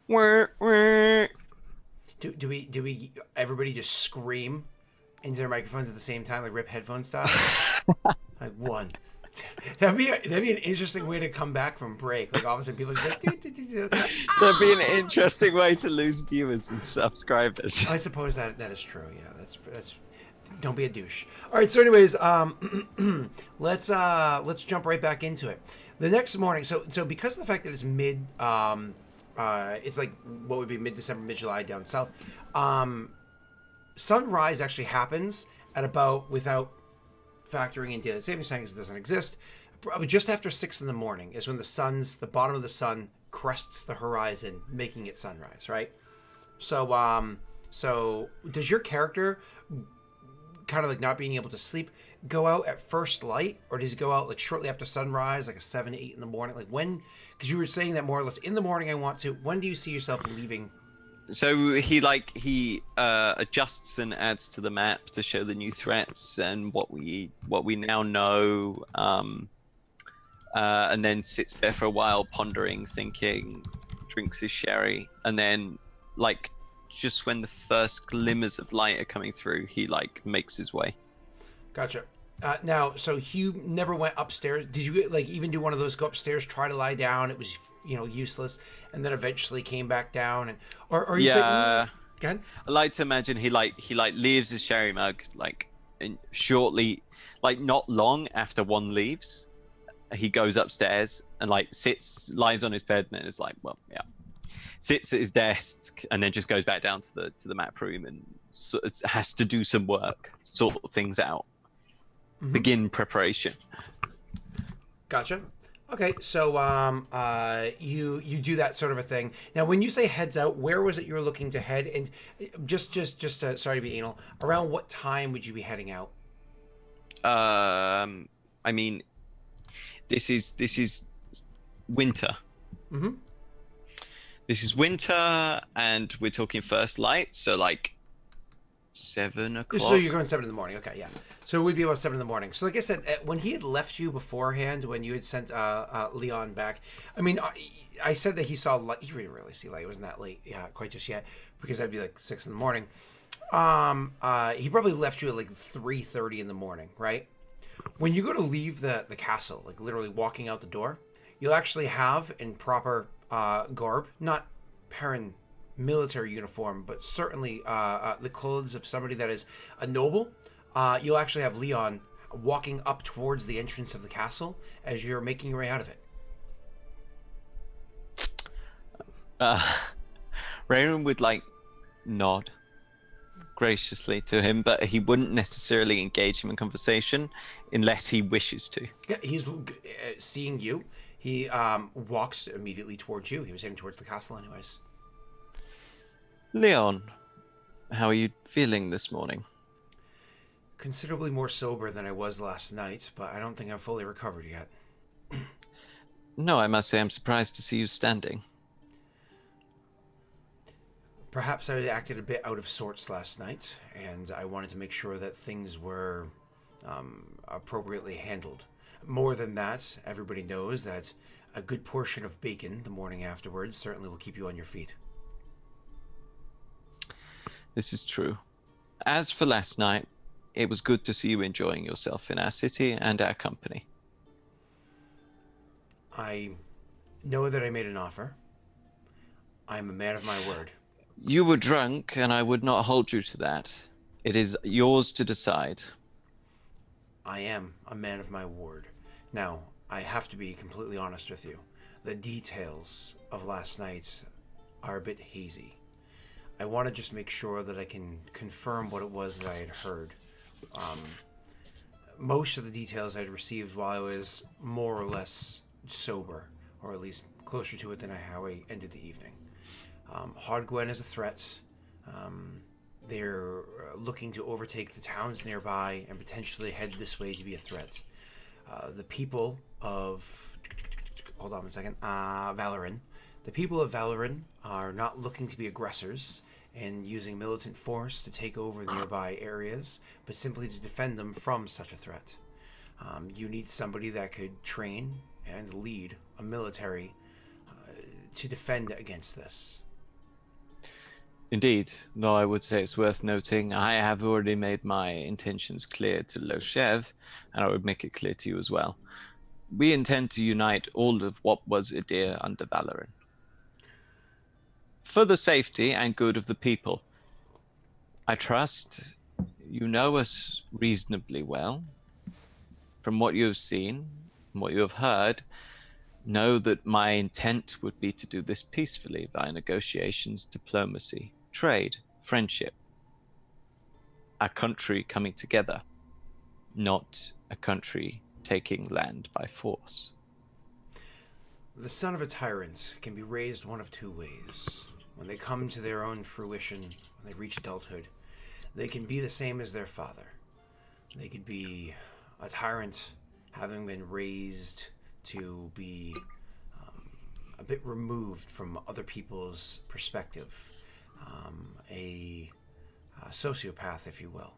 Wah, wah. Do we everybody just scream into their microphones at the same time, like rip headphone style? Like one. That'd be an interesting way to come back from break. Like all of a sudden, people are just like, That'd be an ah! interesting way to lose viewers and subscribers. I suppose that is true. Yeah, that's. Don't be a douche. All right. So, anyways, let's jump right back into it. The next morning, so because of the fact that it's it's like what would be mid December, mid July down south. Sunrise actually happens at about without factoring in daylight savings time because it doesn't exist. Probably just after 6 in the morning is when the bottom of the sun crests the horizon, making it sunrise. Right. So does your character kind of like not being able to sleep go out at first light, or does he go out like shortly after sunrise, like a 7 to 8 in the morning? Like when? Because you were saying that more or less in the morning. I want to. When do you see yourself leaving? So he adjusts and adds to the map to show the new threats and what we now know, and then sits there for a while pondering, thinking, drinks his sherry, and then like just when the first glimmers of light are coming through, he like makes his way. Gotcha. Now, so Hugh never went upstairs. Did you like even do one of those go upstairs, try to lie down? It was useless, and then eventually came back down. And or you say, Yeah, go ahead. I like to imagine he leaves his sherry mug like shortly, like not long after one leaves, he goes upstairs and like lies on his bed, and is like, well, yeah, sits at his desk, and then just goes back down to the map room and has to do some work, sort things out, Mm-hmm. begin preparation. Gotcha. Okay, so you do that sort of a thing. Now, when you say heads out, where was it you were looking to head? And sorry to be anal. Around what time would you be heading out? I mean, this is winter. Mm-hmm. This is winter, and we're talking first light, so like 7 o'clock. So you're going 7 in the morning. Okay, yeah. So it would be about 7 in the morning. So like I said, when he had left you beforehand, when you had sent Leon back, I mean, I said that he saw light. He didn't really see light. It wasn't that late, yeah, quite just yet, because that'd be like 6 in the morning. He probably left you at like 3:30 in the morning, right? When you go to leave the castle, like literally walking out the door, you'll actually have in proper garb, not Perrin military uniform, but certainly the clothes of somebody that is a noble. You'll actually have Leon walking up towards the entrance of the castle as you're making your way out of it. Uh, Raymond would like nod graciously to him, but he wouldn't necessarily engage him in conversation unless he wishes to. Yeah, he's seeing you. He walks immediately towards you. He was heading towards the castle, anyways. Leon, how are you feeling this morning? Considerably more sober than I was last night, but I don't think I'm fully recovered yet. No, I must say I'm surprised to see you standing. Perhaps I acted a bit out of sorts last night, and I wanted to make sure that things were appropriately handled. More than that, everybody knows that a good portion of bacon the morning afterwards certainly will keep you on your feet. This is true. As for last night, it was good to see you enjoying yourself in our city and our company. I know that I made an offer. I'm a man of my word. You were drunk, and I would not hold you to that. It is yours to decide. I am a man of my word. Now, I have to be completely honest with you. The details of last night are a bit hazy. I want to just make sure that I can confirm what it was that I had heard. Most of the details I'd received while I was more or less sober, or at least closer to it than how I ended the evening. Hardgwen is a threat. They're looking to overtake the towns nearby and potentially head this way to be a threat. The people of... Hold on one second. Valoran. The people of Valoran are not looking to be aggressors and using militant force to take over nearby areas, but simply to defend them from such a threat. You need somebody that could train and lead a military to defend against this. Indeed, though I would say it's worth noting, I have already made my intentions clear to Loshev, and I would make it clear to you as well. We intend to unite all of what was Idir under Valoran, for the safety and good of the people. I trust you know us reasonably well. From what you have seen, from what you have heard, know that my intent would be to do this peacefully via negotiations, diplomacy, trade, friendship, a country coming together, not a country taking land by force. The son of a tyrant can be raised one of two ways. When they come to their own fruition, when they reach adulthood, they can be the same as their father. They could be a tyrant having been raised to be a bit removed from other people's perspective, a sociopath, if you will.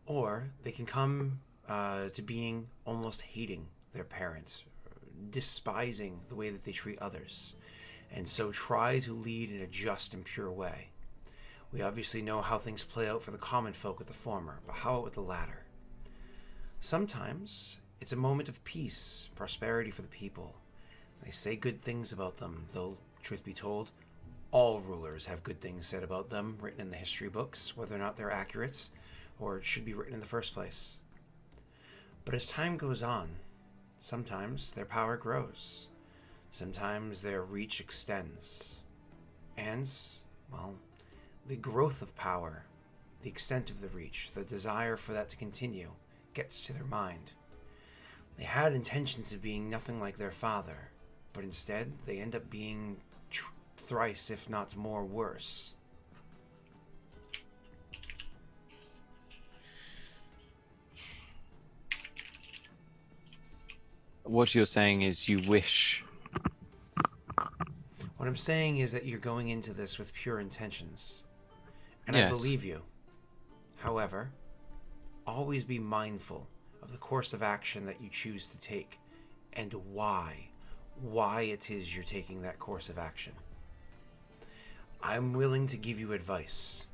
Or they can come to being almost hating their parents, despising the way that they treat others, and so try to lead in a just and pure way. We obviously know how things play out for the common folk with the former, but how about with the latter? Sometimes it's a moment of peace, prosperity for the people. They say good things about them, though, truth be told, all rulers have good things said about them written in the history books, whether or not they're accurate or it should be written in the first place. But as time goes on, sometimes their power grows. Sometimes their reach extends. And, well, the growth of power, the extent of the reach, the desire for that to continue, gets to their mind. They had intentions of being nothing like their father, but instead they end up being thrice, if not more, worse. What you're saying is you wish. What I'm saying is that you're going into this with pure intentions. And Yes. I believe you. However, always be mindful of the course of action that you choose to take and why it is you're taking that course of action. I'm willing to give you advice,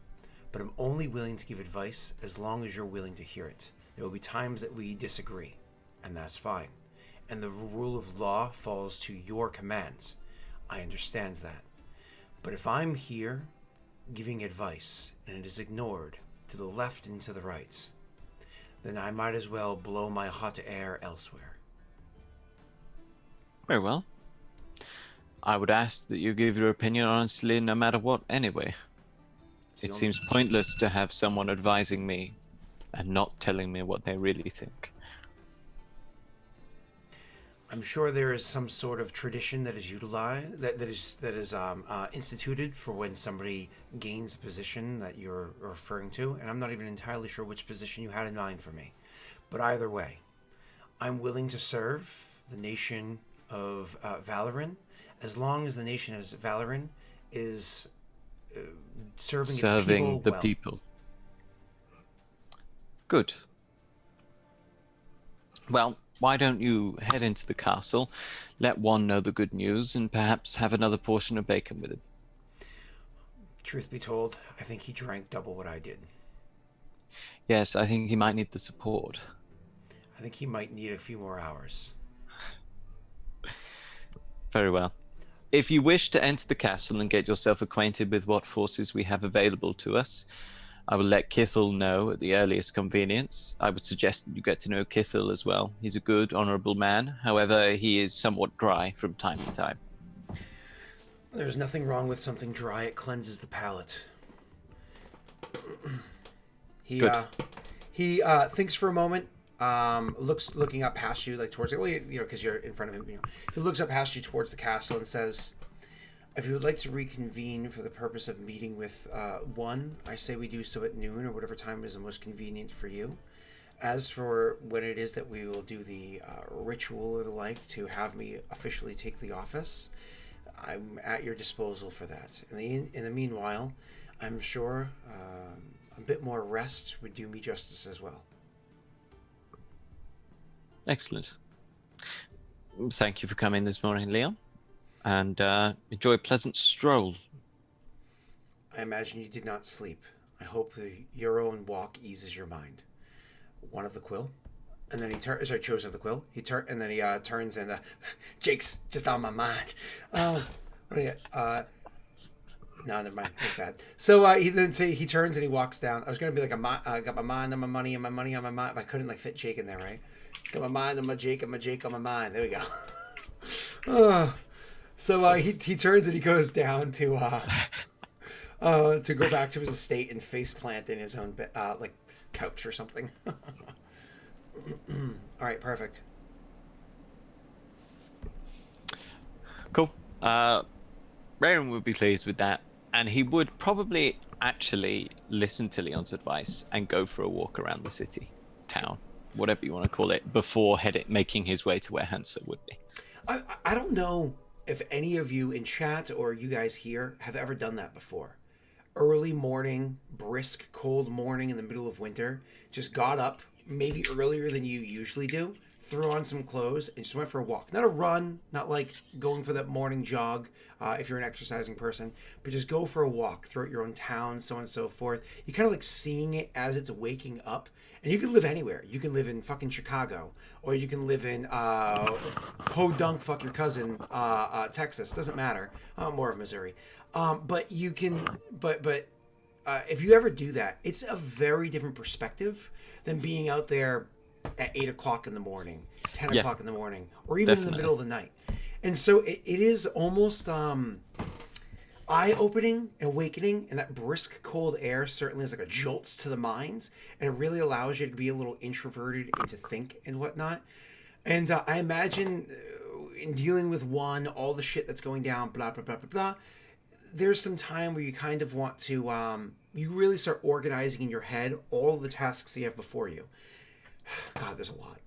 but I'm only willing to give advice as long as you're willing to hear it. There will be times that we disagree, and that's fine. And the rule of law falls to your commands. I understand that. But if I'm here giving advice and it is ignored to the left and to the right, then I might as well blow my hot air elsewhere. Very well. I would ask that you give your opinion honestly no matter what anyway. It seems pointless to have someone advising me and not telling me what they really think. I'm sure there is some sort of tradition that is utilized, that is instituted for when somebody gains a position that you're referring to, and I'm not even entirely sure which position you had in mind for me. But either way, I'm willing to serve the nation of Valoran as long as the nation of Valoran is serving its people the well. people. Good. Well, why don't you head into the castle, let one know the good news, and perhaps have another portion of bacon with him? Truth be told, I think he drank double what I did. Yes, I think he might need the support. I think he might need a few more hours. Very well. If you wish to enter the castle and get yourself acquainted with what forces we have available to us, I will let Kithel know at the earliest convenience. I would suggest that you get to know Kithel as well. He's a good, honourable man. However, he is somewhat dry from time to time. There's nothing wrong with something dry. It cleanses the palate. He thinks for a moment. Looking up past you, like towards it. Well, because you're in front of him. He looks up past you towards the castle and says, "If you would like to reconvene for the purpose of meeting with one, I say we do so at noon or whatever time is the most convenient for you. As for when it is that we will do the ritual or the like to have me officially take the office, I'm at your disposal for that. In the meanwhile, I'm sure a bit more rest would do me justice as well." Excellent. Thank you for coming this morning, Leon. And enjoy a pleasant stroll. I imagine you did not sleep. I hope your own walk eases your mind. One of the quill, and then he turns. Sorry, chosen of the quill. And then he turns and Jake's just on my mind. What do you? No, never mind. That's bad. So he turns and he walks down. I was gonna be like I got my mind on my money and my money on my mind, but I couldn't like fit Jake in there, right? Got my mind on my Jake and my Jake on my mind. There we go. So he turns and he goes down to go back to his estate and face plant in his own like couch or something. All right, perfect. Cool. Raren would be pleased with that, and he would probably actually listen to Leon's advice and go for a walk around the city, town, whatever you want to call it, before making his way to where Hansa would be. I don't know if any of you in chat or you guys here have ever done that before. Early morning, brisk, cold morning in the middle of winter, just got up, maybe earlier than you usually do, threw on some clothes, and just went for a walk. Not a run, not like going for that morning jog if you're an exercising person, but just go for a walk throughout your own town, so on and so forth. You kind of like seeing it as it's waking up. And you can live anywhere. You can live in fucking Chicago, or you can live in Podunk, fuck your cousin, Texas. Doesn't matter. More of Missouri. But you can. But if you ever do that, it's a very different perspective than being out there at 8 o'clock in the morning, 10 o'clock in the morning, or even in the middle of the night. And so it is almost eye-opening, awakening, and that brisk, cold air certainly is like a jolt to the minds, and it really allows you to be a little introverted and to think and whatnot. And I imagine in dealing with all the shit that's going down, blah, blah, blah, blah, blah, there's some time where you kind of want to, you really start organizing in your head all the tasks you have before you. God, there's a lot.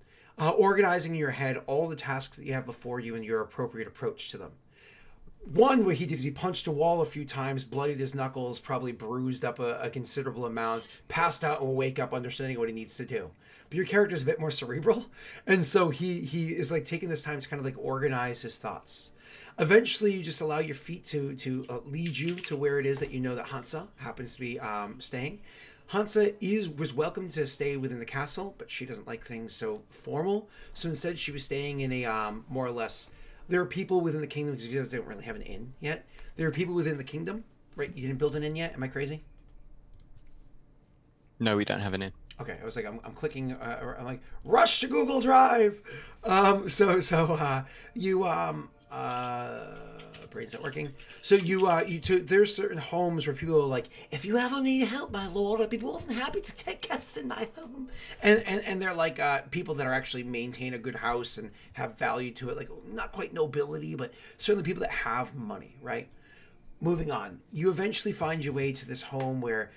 Organizing in your head all the tasks that you have before you and your appropriate approach to them. One, what he did is he punched a wall a few times, bloodied his knuckles, probably bruised up a considerable amount, passed out and will wake up understanding what he needs to do. But your character is a bit more cerebral, and so he is like taking this time to kind of like organize his thoughts. Eventually, you just allow your feet to lead you to where it is that you know that Hansa happens to be staying. Hansa was welcome to stay within the castle, but she doesn't like things so formal. So instead, she was staying in a more or less... There are people within the kingdom, because you don't really have an inn yet. There are people within the kingdom, right? You didn't build an inn yet? Am I crazy? No, we don't have an inn. Okay, I was like, I'm clicking, I'm like, rush to Google Drive! Brain's not working. So there's certain homes where people are like, if you ever need help, my lord, I'd be more than happy to take guests in my home. And they're like people that are actually maintain a good house and have value to it, like not quite nobility, but certainly people that have money, right? Moving on, you eventually find your way to this home where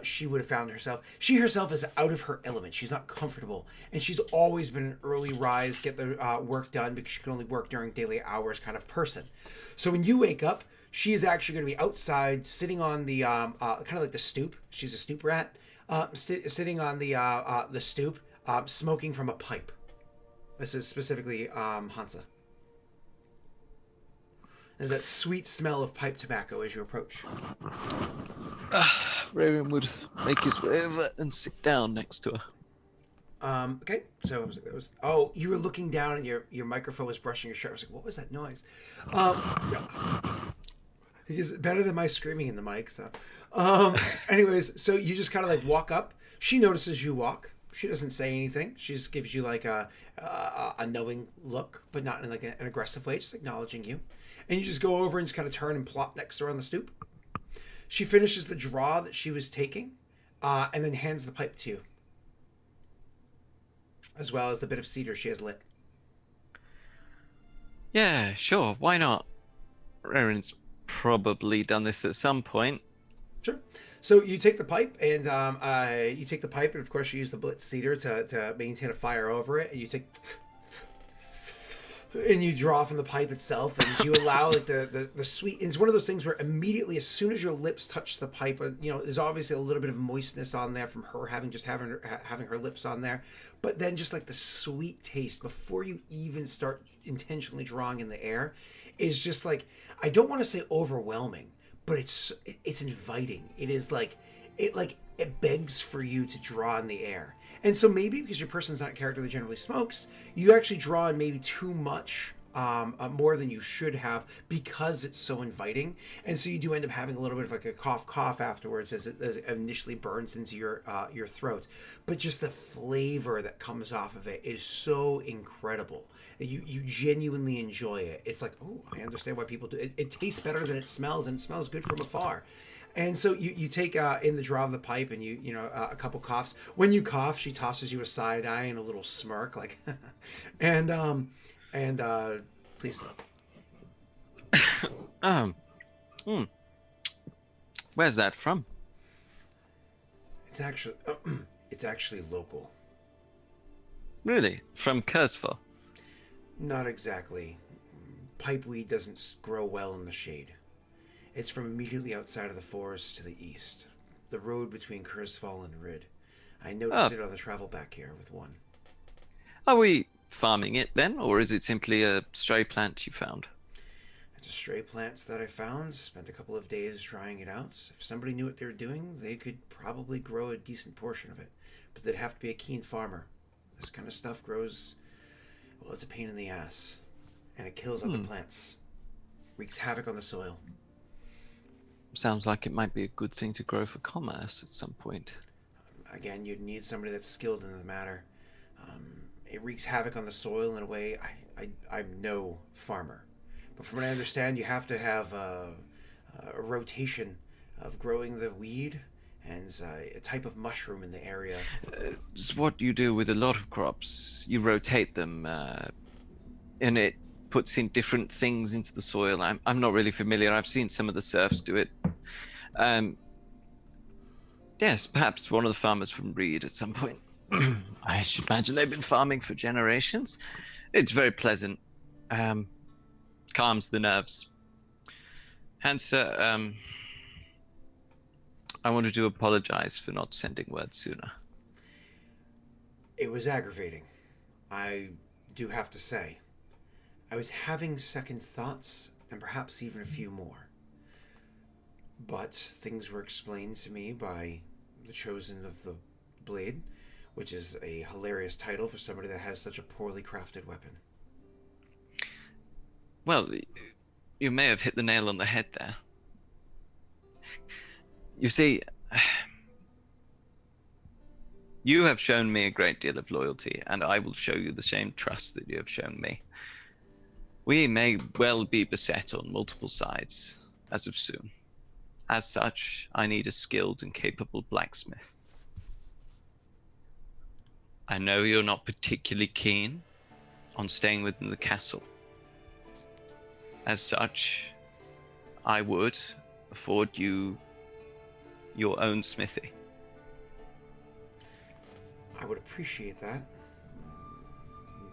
she would have found herself. She herself is out of her element. She's not comfortable, and she's always been an early rise, get the work done because she can only work during daily hours kind of person. So when you wake up, she is actually going to be outside, sitting on the kind of like the stoop. She's a stoop rat, sitting on the stoop, smoking from a pipe. This is specifically Hansa. There's that sweet smell of pipe tobacco as you approach. Raven would make his way over and sit down next to her. Okay, so oh, you were looking down and your microphone was brushing your shirt. I was like, what was that noise? It's better than my screaming in the mic. So, anyways, so you just kind of like walk up. She notices you walk. She doesn't say anything. She just gives you like a knowing look, but not in like an aggressive way, just acknowledging you. And you just go over and just kind of turn and plop next to her on the stoop. She finishes the draw that she was taking, and then hands the pipe to you, as well as the bit of cedar she has lit. Yeah, sure. Why not? Raren's probably done this at some point. Sure. So you take the pipe, and of course you use the Blitz cedar to maintain a fire over it, and you take and you draw from the pipe itself, and you allow like the sweet. It's one of those things where immediately, as soon as your lips touch the pipe, there's obviously a little bit of moistness on there from her having her lips on there, but then just like the sweet taste before you even start intentionally drawing in the air is just like, I don't want to say overwhelming, but it's inviting. It is it begs for you to draw in the air. And so maybe because your person's not a character that generally smokes, you actually draw in maybe too much, more than you should have, because it's so inviting. And so you do end up having a little bit of like a cough afterwards as it initially burns into your throat. But just the flavor that comes off of it is so incredible. You genuinely enjoy it. It's like, oh, I understand why people do it. It tastes better than it smells, and it smells good from afar. And so you take in the draw of the pipe, and you know, a couple coughs. When you cough, she tosses you a side eye and a little smirk, like, and please. Hmm. Where's that from? It's actually it's actually local. Really? From Curseful? Not exactly. Pipeweed doesn't grow well in the shade. It's from immediately outside of the forest to the east, the road between Cursefall and Rid. I noticed it on the travel back here with one. Are we farming it then, or is it simply a stray plant you found? It's a stray plant that I found, spent a couple of days trying it out. If somebody knew what they were doing, they could probably grow a decent portion of it. But they'd have to be a keen farmer. This kind of stuff grows, well, it's a pain in the ass. And it kills other plants. Wreaks havoc on the soil. Sounds like it might be a good thing to grow for commerce at some point. Again, you'd need somebody that's skilled in the matter. It wreaks havoc on the soil in a way I'm no farmer. But from what I understand, you have to have a rotation of growing the weed and a type of mushroom in the area. It's what you do with a lot of crops. You rotate them, and it puts in different things into the soil. I'm not really familiar. I've seen some of the serfs do it. Yes, perhaps one of the farmers from Reed at some point. I should imagine they've been farming for generations. It's very pleasant. Calms the nerves. Hansa, I wanted to apologize for not sending word sooner. It was aggravating. I do have to say. I was having second thoughts, and perhaps even a few more. But things were explained to me by the Chosen of the Blade, which is a hilarious title for somebody that has such a poorly crafted weapon. Well, you may have hit the nail on the head there. You see, you have shown me a great deal of loyalty, and I will show you the same trust that you have shown me. We may well be beset on multiple sides as of soon. As such, I need a skilled and capable blacksmith. I know you're not particularly keen on staying within the castle. As such, I would afford you your own smithy. I would appreciate that.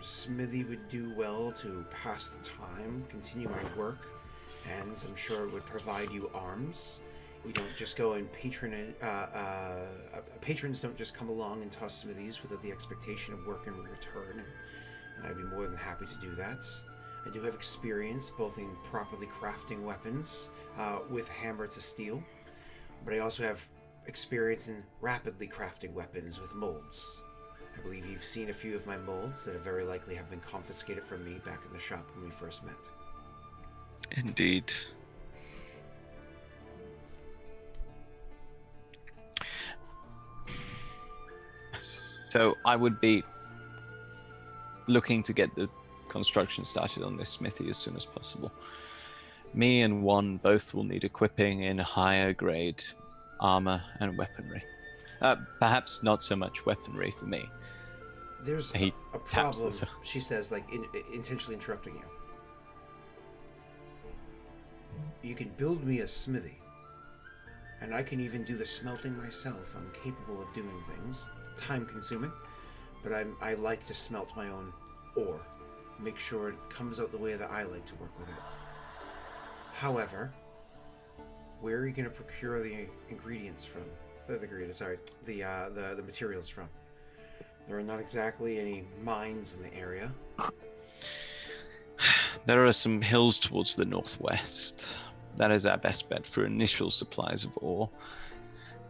Smithy would do well to pass the time, continue my work, and I'm sure it would provide you arms. We don't just go and patrons don't just come along and toss smithies without the expectation of work in return, and I'd be more than happy to do that. I do have experience both in properly crafting weapons with hammer to steel, but I also have experience in rapidly crafting weapons with molds. I believe you've seen a few of my molds that have very likely have been confiscated from me back in the shop when we first met. Indeed. So I would be looking to get the construction started on this smithy as soon as possible. Me and Juan both will need equipping in higher grade armor and weaponry. Perhaps not so much weaponry for me. There's a problem, she says, like intentionally interrupting you. You can build me a smithy, and I can even do the smelting myself. I'm capable of doing things. Time consuming, but I like to smelt my own ore. Make sure it comes out the way that I like to work with it. However, where are you going to procure the ingredients from? The materials from? There are not exactly any mines in the area. There are some hills towards the northwest. That is our best bet for initial supplies of ore.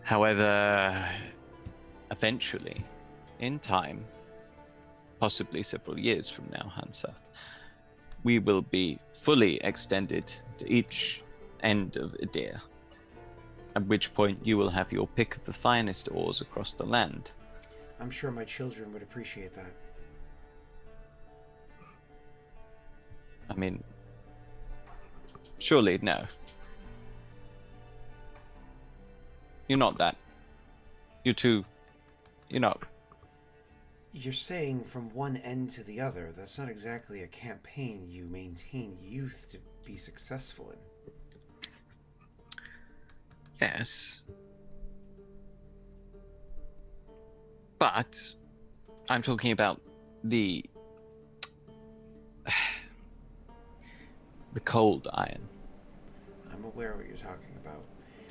However, eventually, in time, possibly several years from now, Hansa, we will be fully extended to each end of Idir, at which point you will have your pick of the finest ores across the land. I'm sure my children would appreciate that. I mean, surely no. You're not that. You're not. You're saying from one end to the other. That's not exactly a campaign you maintain youth to be successful in. Yes. But I'm talking about the cold iron. I'm aware of what you're talking about.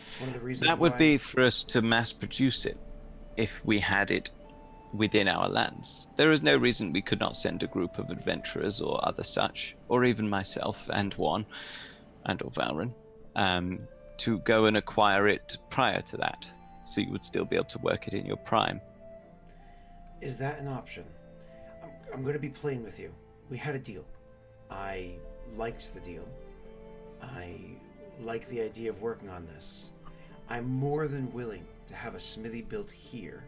It's one of the reasons That would why... be for us to mass produce it if we had it within our lands. There is no reason we could not send a group of adventurers or other such, or even myself and Juan and or Valrin, to go and acquire it prior to that, so you would still be able to work it in your prime. Is that an option? I'm going to be playing with you. We had a deal. I liked the deal. I like the idea of working on this. I'm more than willing to have a smithy built here.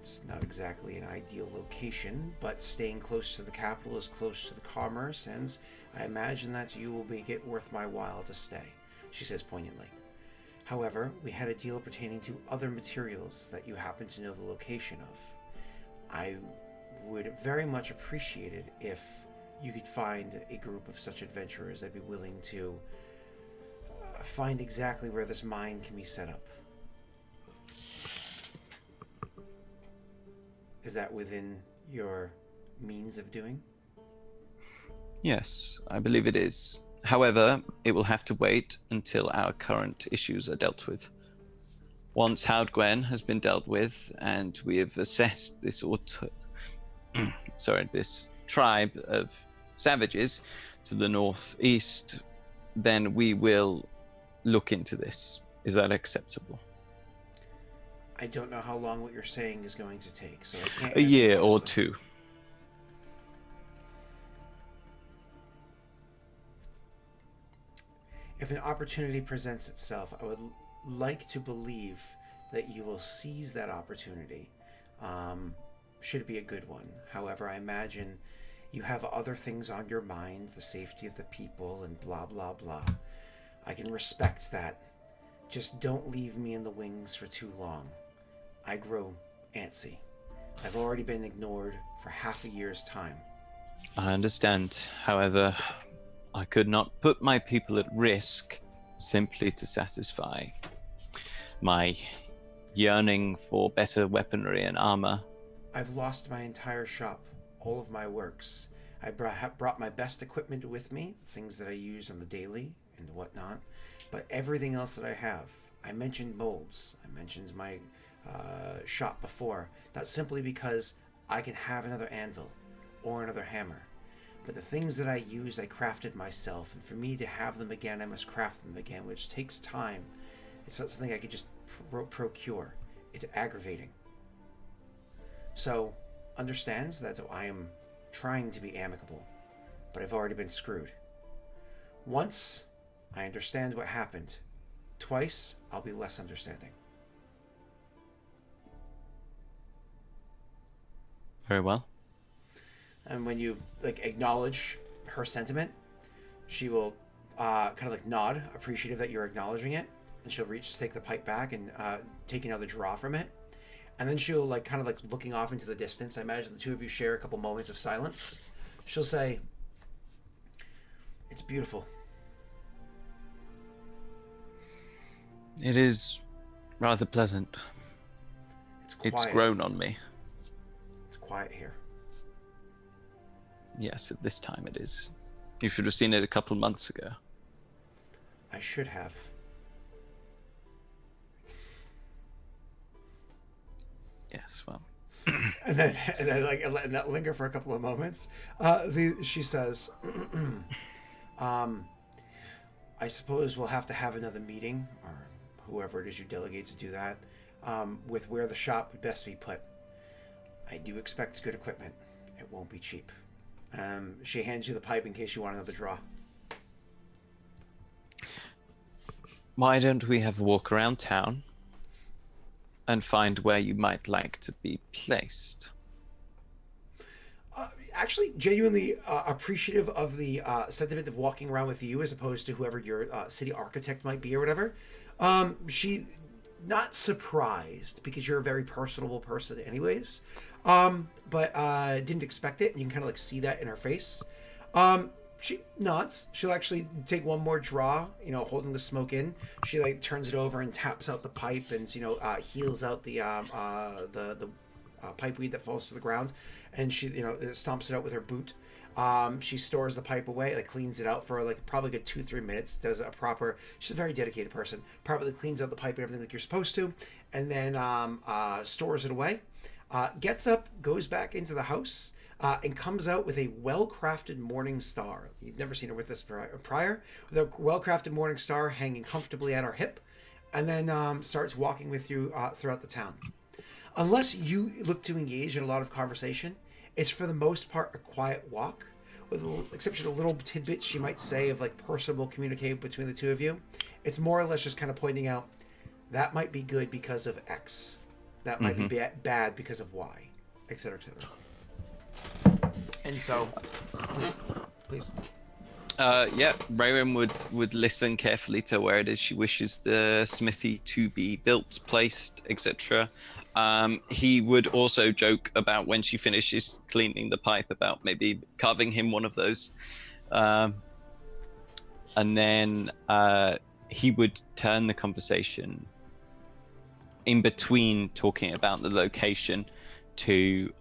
It's not exactly an ideal location, but staying close to the capital is close to the commerce, and I imagine that you will make it worth my while to stay, she says poignantly. However, we had a deal pertaining to other materials that you happen to know the location of. I would very much appreciate it if you could find a group of such adventurers that'd be willing to find exactly where this mine can be set up. Is that within your means of doing? Yes, I believe it is. However, it will have to wait until our current issues are dealt with. Once Houdgwen has been dealt with and we have assessed this this tribe of savages to the northeast, then we will look into this. Is that acceptable? I don't know how long what you're saying is going to take, so I can't. A year or two. If an opportunity presents itself, I would like to believe that you will seize that opportunity. Should it be a good one. However, I imagine you have other things on your mind, the safety of the people, and blah, blah, blah. I can respect that. Just don't leave me in the wings for too long. I grow antsy. I've already been ignored for half a year's time. I understand. However, I could not put my people at risk simply to satisfy my yearning for better weaponry and armor. I've lost my entire shop, all of my works. I brought my best equipment with me, things that I use on the daily and whatnot, but everything else that I have. I mentioned molds. I mentioned my shop before, not simply because I can have another anvil or another hammer, but the things that I use I crafted myself, and for me to have them again I must craft them again, which takes time. It's not something I could just procure. It's aggravating. So understands that I am trying to be amicable, but I've already been screwed. Once I understand what happened, twice I'll be less understanding. Very well. And when you acknowledge her sentiment, she will kind of nod, appreciative that you're acknowledging it, and she'll reach to take the pipe back and take another draw from it, and then she'll looking off into the distance. I imagine the two of you share a couple moments of silence. She'll say, "It's beautiful." It is rather pleasant. It's quiet. It's grown on me. It's quiet here. Yes, at this time it is. You should have seen it a couple months ago. I should have. Yes, well. And then letting that linger for a couple of moments. She says, I suppose we'll have to have another meeting, or whoever it is you delegate to do that, with where the shop would best be put. I do expect good equipment. It won't be cheap. She hands you the pipe in case you want another draw. Why don't we have a walk around town and find where you might like to be placed? Actually, genuinely appreciative of the sentiment of walking around with you as opposed to whoever your city architect might be or whatever. She not surprised because you're a very personable person anyways, but didn't expect it, and you can kind of like see that in her face. She nods. She'll actually take one more draw, holding the smoke in. She like turns it over and taps out the pipe and heals out the pipe weed that falls to the ground, and she stomps it out with her boot. She stores the pipe away, like cleans it out for like probably a good 2-3 minutes. Does a proper. She's a very dedicated person. Properly cleans out the pipe and everything like you're supposed to, and then stores it away. Gets up, goes back into the house, and comes out with a well-crafted morning star. You've never seen her with this prior. With a well-crafted morning star hanging comfortably at her hip, and then starts walking with you throughout the town. Unless you look to engage in a lot of conversation, it's for the most part a quiet walk, with the exception of little tidbits she might say of like personable communication between the two of you. It's more or less just kind of pointing out that might be good because of X, that might be bad because of Y, etc., etc. And so, please. Yeah, Raywin would listen carefully to where it is she wishes the smithy to be built, placed, etc. He would also joke about when she finishes cleaning the pipe about maybe carving him one of those. And then he would turn the conversation in between talking about the location to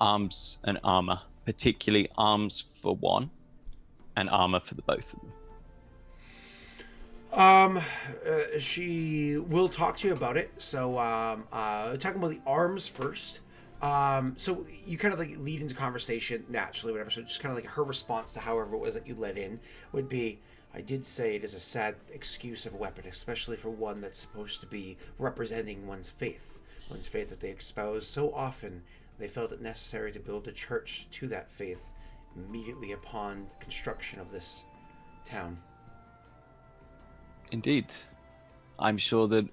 arms and armor, particularly arms for one and armor for the both of them. She will talk to you about it. So, talking about the arms first. So you kind of like lead into conversation naturally, whatever. So just kind of like her response to however it was that you led in would be, I did say it is a sad excuse of a weapon, especially for one that's supposed to be representing one's faith that they espouse so often. They felt it necessary to build a church to that faith immediately upon construction of this town. Indeed. I'm sure that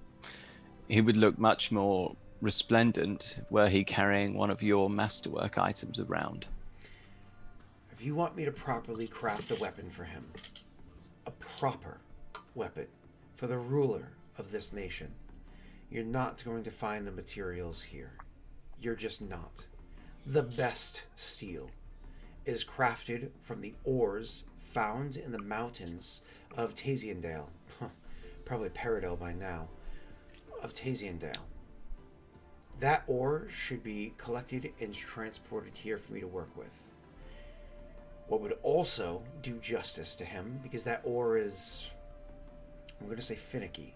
he would look much more resplendent were he carrying one of your masterwork items around. If you want me to properly craft a weapon for him, a proper weapon for the ruler of this nation, you're not going to find the materials here. You're just not. The best steel is crafted from the ores found in the mountains of Taziendale. Probably Peridot by now. Of Taziendale. That ore should be collected and transported here for me to work with. What would also do justice to him, because that ore is, I'm going to say finicky.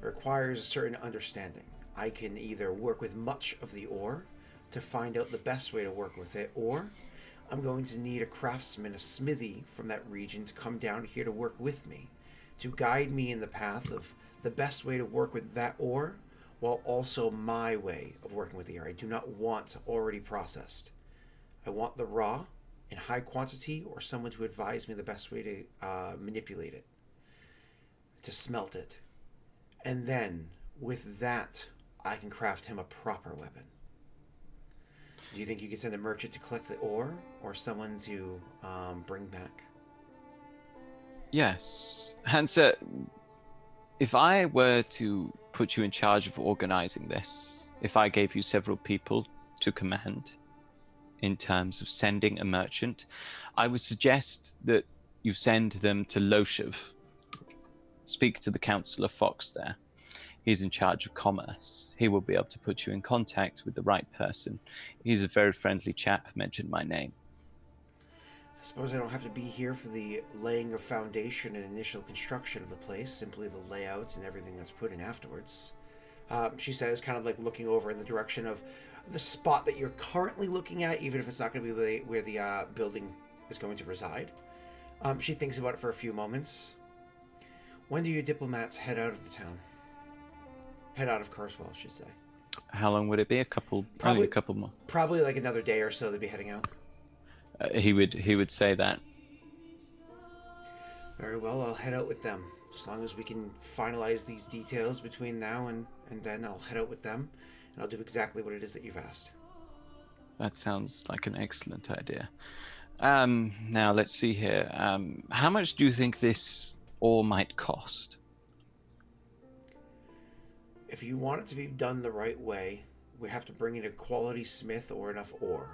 It requires a certain understanding. I can either work with much of the ore to find out the best way to work with it, or I'm going to need a craftsman, a smithy from that region to come down here to work with me, to guide me in the path of the best way to work with that ore, while also my way of working with the ore. I do not want already processed. I want the raw in high quantity, or someone to advise me the best way to manipulate it, to smelt it. And then, with that, I can craft him a proper weapon. Do you think you could send a merchant to collect the ore, or someone to bring back? Yes. Hansa, if I were to put you in charge of organizing this, if I gave you several people to command in terms of sending a merchant, I would suggest that you send them to Loshev. Speak to the Councillor Fox there. He's in charge of commerce. He will be able to put you in contact with the right person. He's a very friendly chap, mentioned my name. I suppose I don't have to be here for the laying of foundation and initial construction of the place, simply the layouts and everything that's put in afterwards. She says, kind of like looking over in the direction of the spot that you're currently looking at, even if it's not going to be where the building is going to reside. She thinks about it for a few moments. When do you diplomats head out of the town? Head out of Carswell, I should say. How long would it be? Only Probably a couple more. Probably like another day or so they'd be heading out. He would say that. Very well, I'll head out with them. As long as we can finalize these details between now and then, I'll head out with them, and I'll do exactly what it is that you've asked. That sounds like an excellent idea. Now let's see here. How much do you think this ore might cost? If you want it to be done the right way, we have to bring in a quality smith or enough ore.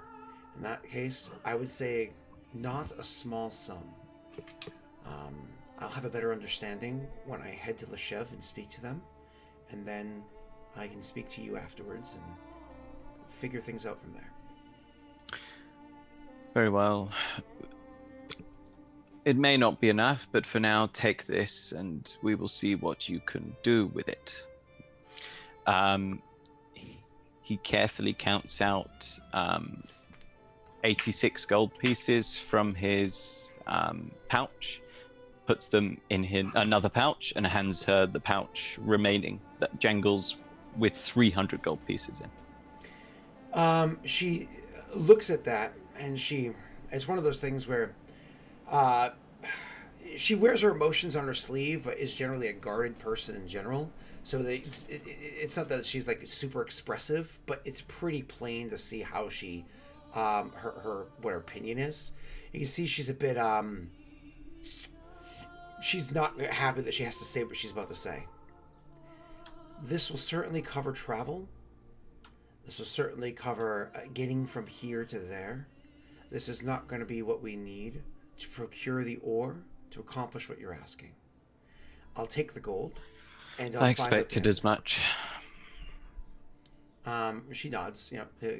In that case, I would say not a small sum. I'll have a better understanding when I head to Leshev and speak to them, and then I can speak to you afterwards and figure things out from there. Very well. It may not be enough, but for now, take this and we will see what you can do with it. He carefully counts out 86 gold pieces from his pouch, puts them in another pouch, and hands her the pouch remaining that jangles with 300 gold pieces in. She looks at that, and it's one of those things where she wears her emotions on her sleeve, but is generally a guarded person in general. So it's not that she's like super expressive, but it's pretty plain to see how she, what her opinion is. You can see she's a bit, she's not happy that she has to say what she's about to say. This will certainly cover travel. This will certainly cover getting from here to there. This is not going to be what we need to procure the ore to accomplish what you're asking. I'll take the gold. And I expected as much. She nods.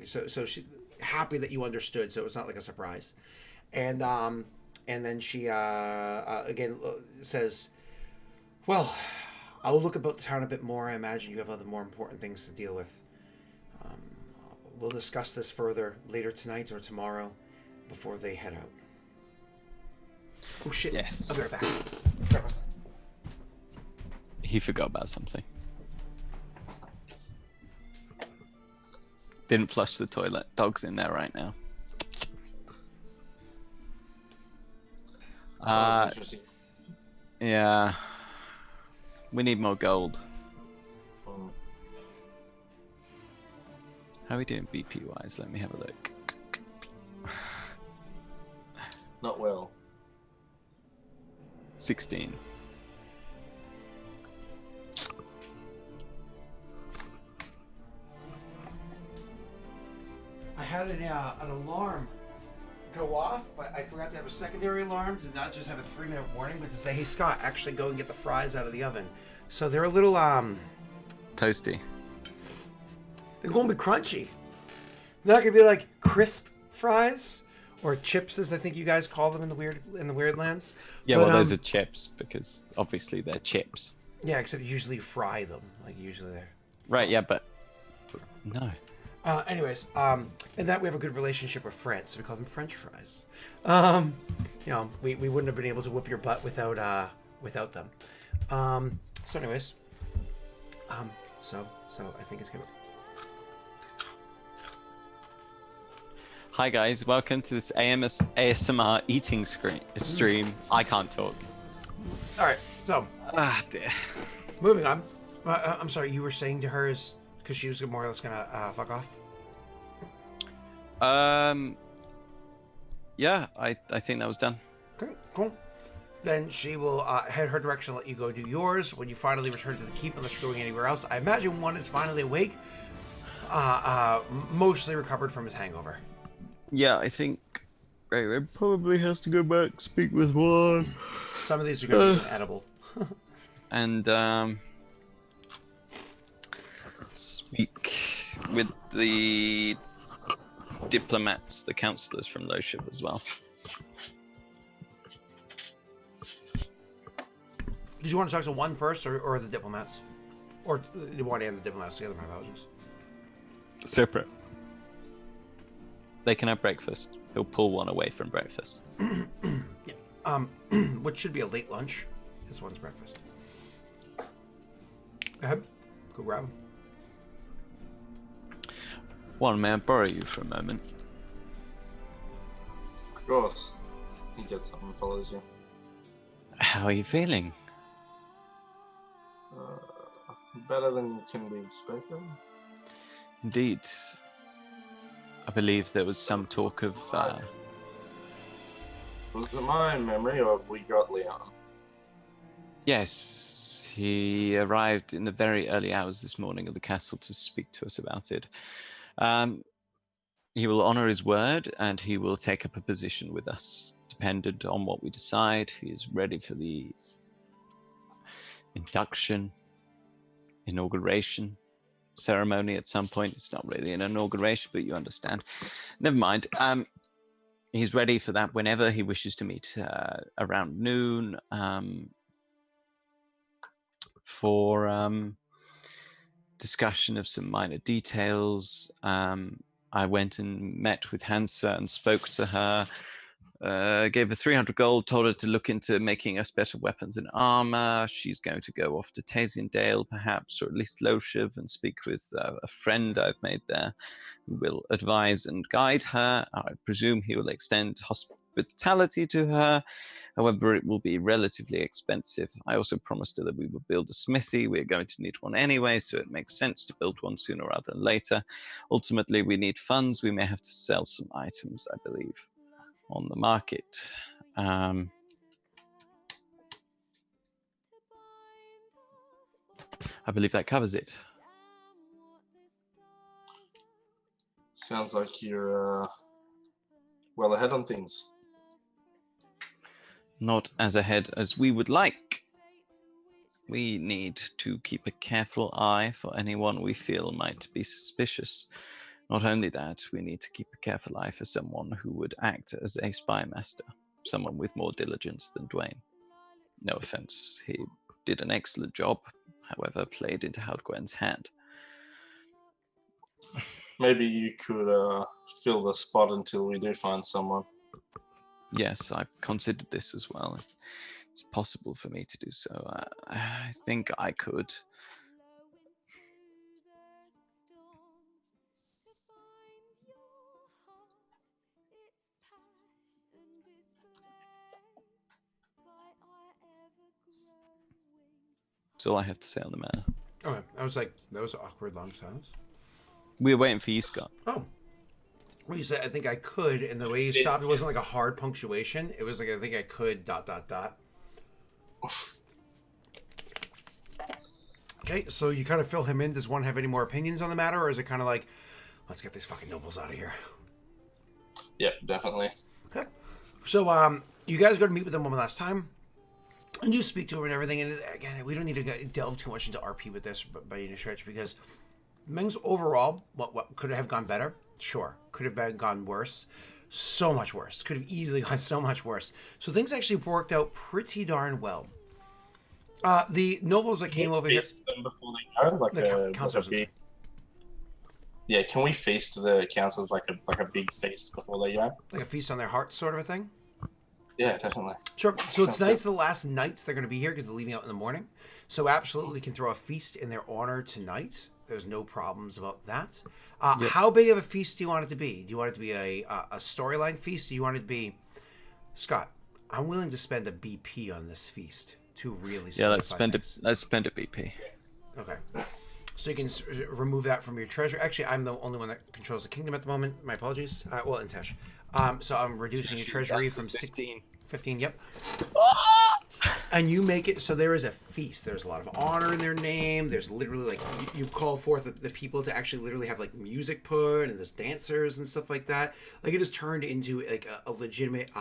So she's happy that you understood. So it's not like a surprise. And then she again says, "Well, I'll look about the town a bit more. I imagine you have other more important things to deal with. We'll discuss this further later tonight or tomorrow, before they head out." Oh shit! Yes. I'll be right back. He forgot about something. Didn't flush the toilet. Dog's in there right now. That's interesting. Yeah. We need more gold. How are we doing BP wise? Let me have a look. Not well. 16. I had an alarm go off, but I forgot to have a secondary alarm to not just have a 3-minute warning, but to say, "Hey Scott, actually go and get the fries out of the oven." So they're a little Toasty. they're going to be crunchy. They're not gonna be like crisp fries or chips, as I think you guys call them in the weird lands. Yeah, but, well, those are chips because obviously they're chips. Yeah, except you usually fry them. Like usually they're Right. Yeah, but no. Anyways, and that we have a good relationship with France, so we call them French fries. We wouldn't have been able to whip your butt without them. So anyways, so I think it's good. Hi guys, welcome to this ASMR eating stream. I can't talk. All right, so Ah dear. moving on. I'm sorry, you were saying to her is because she was more or less gonna fuck off. Yeah, I think that was done. Okay, cool. Then she will head her direction, let you go do yours. When you finally return to the keep, unless you're going anywhere else, I imagine one is finally awake, mostly recovered from his hangover. Yeah, I think Ray probably has to go back, speak with one. Some of these are going to be edible. And speak with the diplomats, the counselors from Loship as well. Did you want to talk to one first, or the diplomats? Or you want to end the diplomats together, my apologies. Separate. They can have breakfast. He'll pull one away from breakfast. Yeah. which should be a late lunch. This one's breakfast. Go ahead. Go grab him. One, may I borrow you for a moment? Of course. He gets up and follows you. How are you feeling? Better than can be expected. Indeed. I believe there was some talk of... Was it my memory, or have we got Leon? Yes, he arrived in the very early hours this morning at the castle to speak to us about it. He will honor his word, and he will take up a position with us. Dependent on what we decide, he is ready for the inauguration ceremony at some point. It's not really an inauguration, but you understand. Never mind. He's ready for that whenever he wishes to meet around noon for discussion of some minor details. I went and met with Hansa and spoke to her. Gave her 300 gold, told her to look into making us better weapons and armor. She's going to go off to Tazindale, perhaps, or at least Loshiv, and speak with a friend I've made there who will advise and guide her. I presume he will extend hospitality to her. However, it will be relatively expensive. I also promised her that we would build a smithy. We're going to need one anyway, so it makes sense to build one sooner rather than later. Ultimately, we need funds. We may have to sell some items, I believe, on the market. I believe that covers it. Sounds like you're well ahead on things. Not as ahead as we would like. We need to keep a careful eye for anyone we feel might be suspicious. Not only that, we need to keep a careful eye for someone who would act as a spy master, someone with more diligence than Dwayne. No offense, he did an excellent job, however, played into Haldgwen's hand. Maybe you could fill the spot until we do find someone. Yes, I've considered this as well. It's possible for me to do so. I think I could. That's all I have to say on the matter. Okay, I was like, that was an awkward long silence. We were waiting for you, Scott. Oh. Well, you said, I think I could, and the way you stopped, it wasn't like a hard punctuation. It was like, I think I could, ... Okay, so you kind of fill him in. Does one have any more opinions on the matter, or is it kind of like, let's get these fucking nobles out of here? Yeah, definitely. Okay. So, you guys go to meet with them one last time, and you speak to him and everything, and again, we don't need to delve too much into RP with this by any stretch, because Meng's overall, what could have gone better? Sure. Could have gone worse. So much worse. Could have easily gone so much worse. So things actually worked out pretty darn well. The nobles that came over here... them before they go? Like a big... Yeah, can we feast the councils like a big feast before they go? Like a feast on their hearts sort of a thing? Yeah, definitely. Sure. So it's nice the last nights they're going to be here because they're leaving out in the morning. So absolutely can throw a feast in their honor tonight. There's no problems about that. Yep. How big of a feast do you want it to be? Do you want it to be a storyline feast? Do you want it to be... Scott, I'm willing to spend a BP on this feast to really... Yeah, let's spend a BP. Okay. So you can remove that from your treasure. Actually, I'm the only one that controls the kingdom at the moment. My apologies. Well, and Tesh. So I'm reducing your treasury from 15. 15, yep. And you make it so there is a feast. There's a lot of honor in their name. There's literally like you call forth the people to actually literally have like music put, and there's dancers and stuff like that. Like it is turned into like a legitimate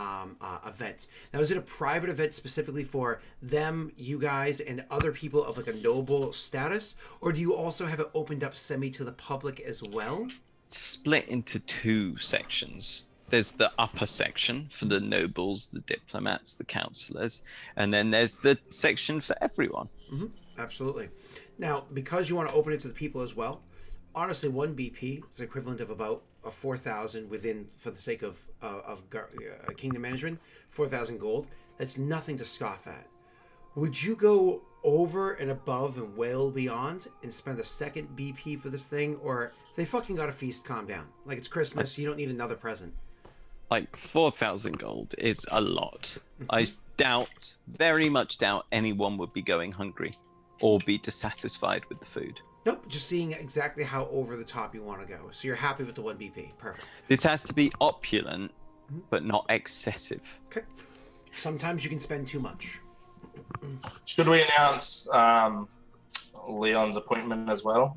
event. Now, is it a private event specifically for them, you guys, and other people of like a noble status, or do you also have it opened up semi to the public as well? Split into two sections. There's the upper section for the nobles, the diplomats, the councillors, and then there's the section for everyone. Mm-hmm. Absolutely. Now, because you want to open it to the people as well, honestly, one BP is equivalent of about a 4,000 within, for the sake of kingdom management, 4,000 gold. That's nothing to scoff at. Would you go over and above and well beyond and spend a second BP for this thing, or they fucking got a feast, calm down. Like, it's Christmas, you don't need another present. Like 4,000 gold is a lot. I very much doubt anyone would be going hungry or be dissatisfied with the food. Nope, just seeing exactly how over the top you want to go. So you're happy with the 1 BP. Perfect. This has to be opulent, but not excessive. Okay. Sometimes you can spend too much. Should we announce Leon's appointment as well?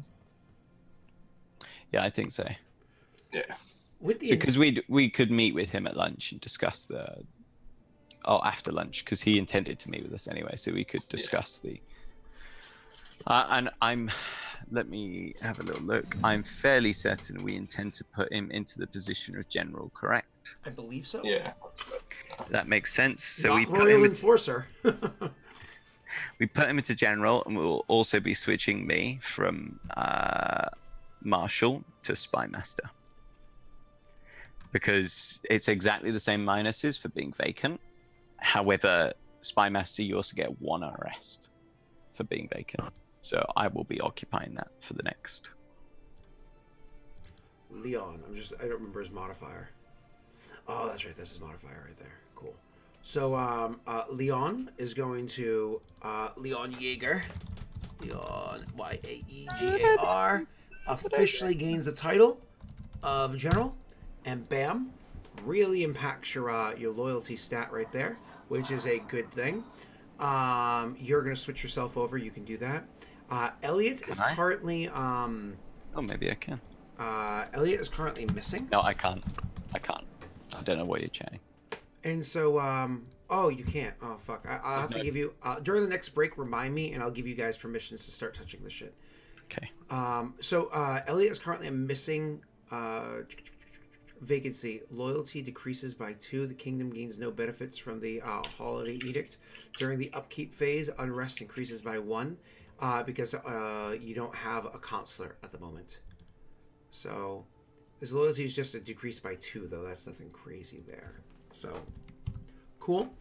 Yeah, I think so. Yeah. Because we could meet with him at lunch and discuss after lunch, because he intended to meet with us anyway, so we could discuss the. And let me have a little look. I'm fairly certain we intend to put him into the position of general, correct? I believe so. Yeah. That makes sense. So Not we put royal him enforcer. we put him into general, and we'll also be switching me from marshal to spy master, because it's exactly the same minuses for being vacant. However, spy master, you also get 1 arrest for being vacant. So I will be occupying that for the next. Leon, I don't remember his modifier. Oh, that's right, that's his modifier right there. Cool. So Leon is going to Leon Jaeger. Leon Yaegar officially gains the title of general, and bam, really impacts your loyalty stat right there, which is a good thing. You're going to switch yourself over. You can do that. Elliot is currently. Oh, maybe I can. Elliot is currently missing. No, I can't. I don't know what you're chatting. And so, oh, you can't. Oh, fuck. I'll have to give you during the next break. Remind me, and I'll give you guys permissions to start touching this shit. Okay. So Elliot is currently missing. Vacancy. Loyalty decreases by 2. The kingdom gains no benefits from the holiday edict. During the upkeep phase, unrest increases by 1 because you don't have a counselor at the moment. So his loyalty is just a decrease by 2, though. That's nothing crazy there. So cool.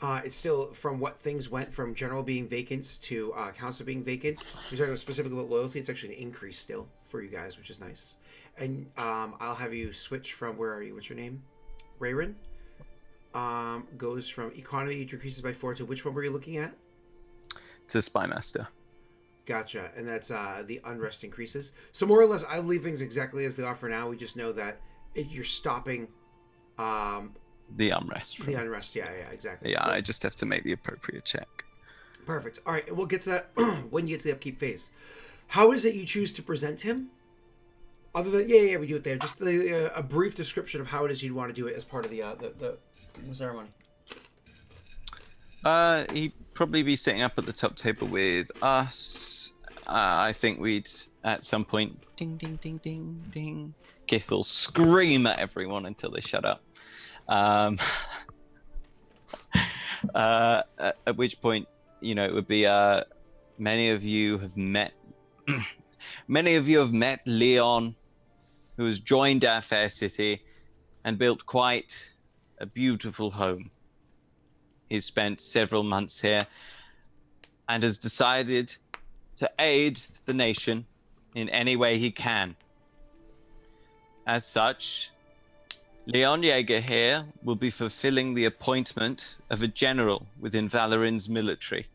It's still from what things went from general being vacant to counselor being vacant. We're talking specifically about loyalty. It's actually an increase still for you guys, which is nice. And I'll have you switch from, where are you? What's your name? Rayron. Goes from economy decreases by 4 to which one were you looking at? To spy master. Gotcha. And that's the unrest increases. So more or less, I leave things exactly as they are for now. We just know that you're stopping the unrest. The unrest, yeah, exactly. Yeah, cool. I just have to make the appropriate check. Perfect. All right, we'll get to that when you get to the upkeep phase. How is it you choose to present him? Other than we do it there. Just a brief description of how it is you'd want to do it as part of the ceremony. He'd probably be sitting up at the top table with us. I think we'd at some point ding ding ding ding ding. Gith will scream at everyone until they shut up. At which point, it would be many of you have met Leon, who has joined our fair city and built quite a beautiful home. He's spent several months here and has decided to aid the nation in any way he can. As such, Leon Jaeger here will be fulfilling the appointment of a general within Valorin's military.